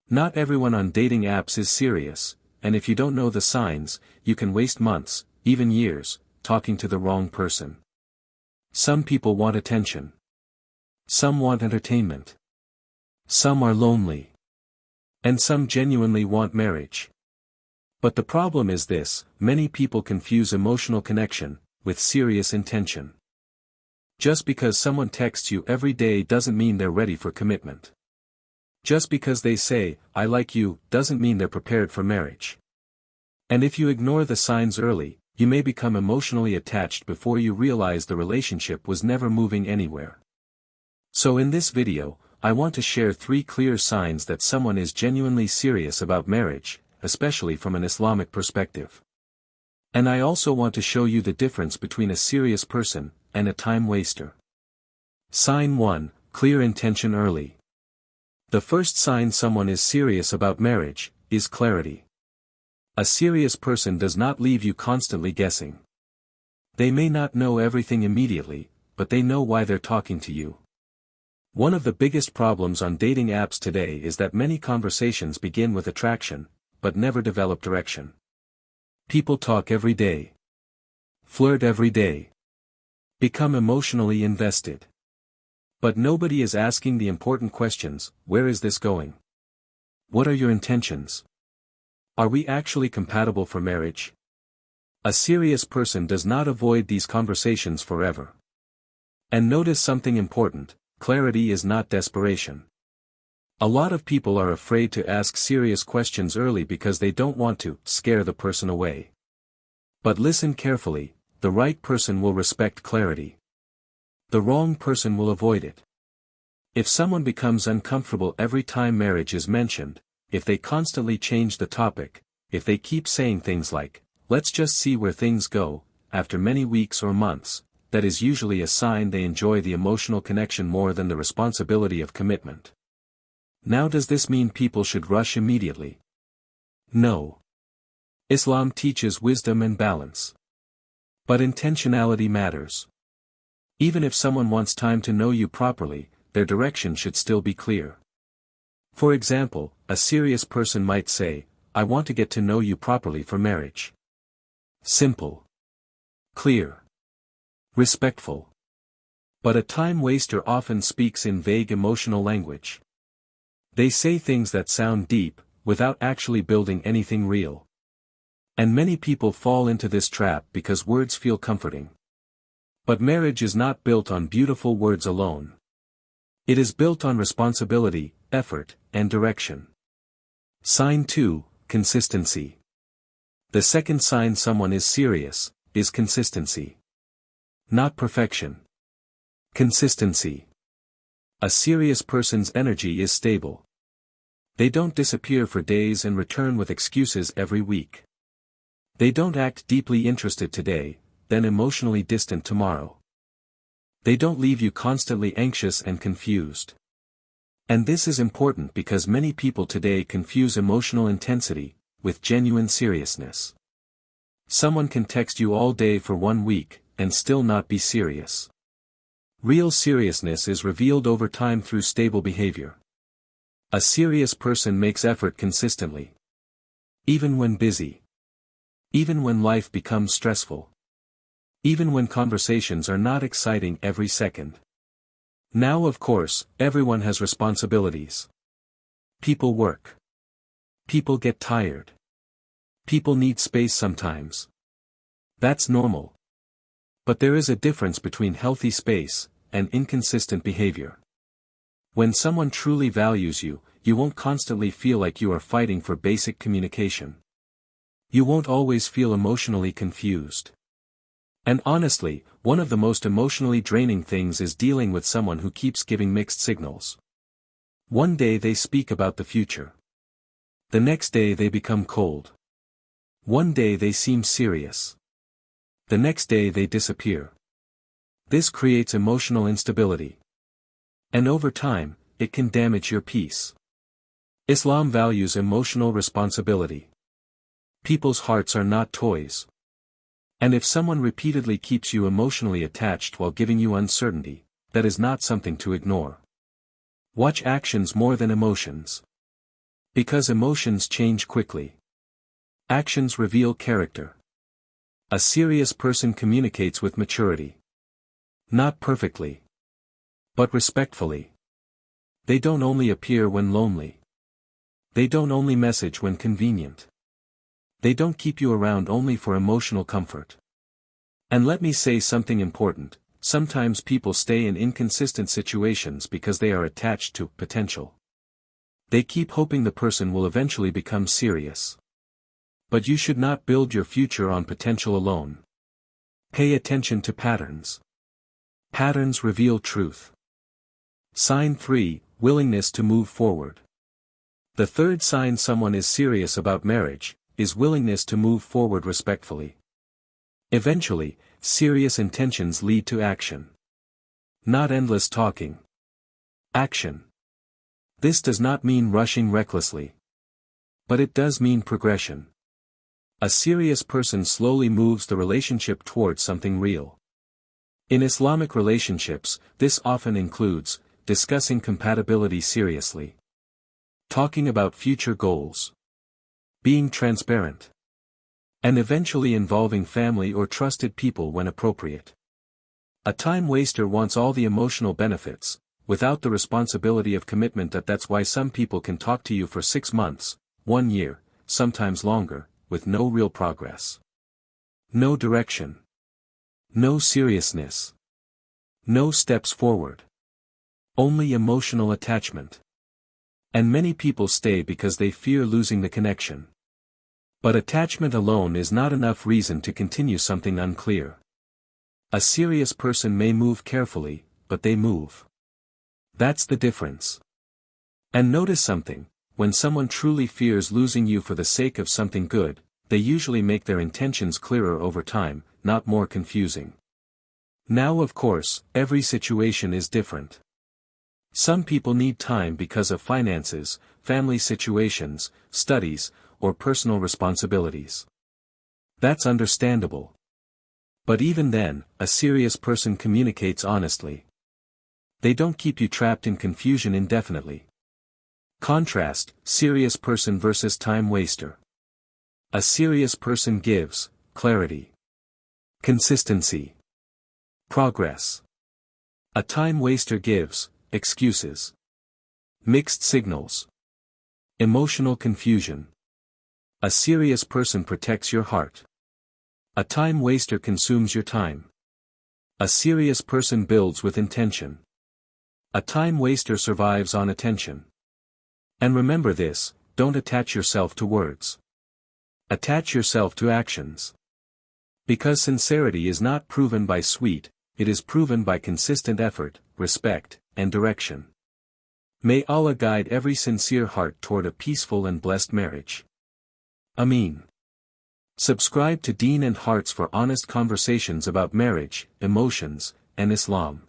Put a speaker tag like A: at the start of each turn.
A: Not everyone on dating apps is serious, and if you don't know the signs, you can waste months, even years, talking to the wrong person. Some people want attention. Some want entertainment. Some are lonely. And some genuinely want marriage. But the problem is this: many people confuse emotional connection with serious intention. Just because someone texts you every day doesn't mean they're ready for commitment. Just because they say, "I like you," doesn't mean they're prepared for marriage. And if you ignore the signs early, you may become emotionally attached before you realize the relationship was never moving anywhere. So in this video, I want to share 3 clear signs that someone is genuinely serious about marriage, especially from an Islamic perspective. And I also want to show you the difference between a serious person and a time waster. Sign 1: Clear intention early. The first sign someone is serious about marriage is clarity. A serious person does not leave you constantly guessing. They may not know everything immediately, but they know why they're talking to you. One of the biggest problems on dating apps today is that many conversations begin with attraction, but never develop direction. People talk every day. Flirt every day. Become emotionally invested. But nobody is asking the important questions: where is this going? What are your intentions? Are we actually compatible for marriage? A serious person does not avoid these conversations forever. And notice something important: clarity is not desperation. A lot of people are afraid to ask serious questions early because they don't want to scare the person away. But listen carefully: the right person will respect clarity. The wrong person will avoid it. If someone becomes uncomfortable every time marriage is mentioned, if they constantly change the topic, if they keep saying things like, "Let's just see where things go," after many weeks or months, that is usually a sign they enjoy the emotional connection more than the responsibility of commitment. Now, does this mean people should rush immediately? No. Islam teaches wisdom and balance. But intentionality matters. Even if someone wants time to know you properly, their direction should still be clear. For example, a serious person might say, "I want to get to know you properly for marriage." Simple. Clear. Respectful. But a time waster often speaks in vague emotional language. They say things that sound deep, without actually building anything real. And many people fall into this trap because words feel comforting. But marriage is not built on beautiful words alone. It is built on responsibility, effort, and direction. Sign 2: Consistency. The second sign someone is serious is consistency. Not perfection. Consistency. A serious person's energy is stable. They don't disappear for days and return with excuses every week. They don't act deeply interested today, then emotionally distant tomorrow. They don't leave you constantly anxious and confused. And this is important because many people today confuse emotional intensity with genuine seriousness. Someone can text you all day for 1 week and still not be serious. Real seriousness is revealed over time through stable behavior. A serious person makes effort consistently. Even when busy. Even when life becomes stressful. Even when conversations are not exciting every second. Now, of course, everyone has responsibilities. People work. People get tired. People need space sometimes. That's normal. But there is a difference between healthy space and inconsistent behavior. When someone truly values you, you won't constantly feel like you are fighting for basic communication. You won't always feel emotionally confused. And honestly, one of the most emotionally draining things is dealing with someone who keeps giving mixed signals. One day they speak about the future. The next day they become cold. One day they seem serious. The next day they disappear. This creates emotional instability. And over time, it can damage your peace. Islam values emotional responsibility. People's hearts are not toys. And if someone repeatedly keeps you emotionally attached while giving you uncertainty, that is not something to ignore. Watch actions more than emotions. Because emotions change quickly. Actions reveal character. A serious person communicates with maturity. Not perfectly, but respectfully. They don't only appear when lonely. They don't only message when convenient. They don't keep you around only for emotional comfort. And let me say something important, sometimes people stay in inconsistent situations because they are attached to potential. They keep hoping the person will eventually become serious. But you should not build your future on potential alone. Pay attention to patterns. Patterns reveal truth. Sign 3, willingness to move forward. The third sign someone is serious about marriage, is willingness to move forward respectfully. Eventually, serious intentions lead to action. Not endless talking. Action. This does not mean rushing recklessly. But it does mean progression. A serious person slowly moves the relationship towards something real. In Islamic relationships, this often includes discussing compatibility seriously. Talking about future goals. Being transparent. And eventually involving family or trusted people when appropriate. A time waster wants all the emotional benefits, without the responsibility of commitment. That's why some people can talk to you for 6 months, 1 year, sometimes longer, with no real progress. No direction. No seriousness. No steps forward. Only emotional attachment. And many people stay because they fear losing the connection. But attachment alone is not enough reason to continue something unclear. A serious person may move carefully, but they move. That's the difference. And notice something, when someone truly fears losing you for the sake of something good, they usually make their intentions clearer over time, not more confusing. Now of course, every situation is different. Some people need time because of finances, family situations, studies, or personal responsibilities. That's understandable. But even then, a serious person communicates honestly. They don't keep you trapped in confusion indefinitely. Contrast, serious person versus time waster. A serious person gives clarity, consistency, progress. A time waster gives excuses, mixed signals, emotional confusion. A serious person protects your heart. A time waster consumes your time. A serious person builds with intention. A time waster survives on attention. And remember this, don't attach yourself to words. Attach yourself to actions. Because sincerity is not proven by sweet, it is proven by consistent effort, respect, and direction. May Allah guide every sincere heart toward a peaceful and blessed marriage. Ameen. Subscribe to Deen and Hearts for honest conversations about marriage, emotions, and Islam.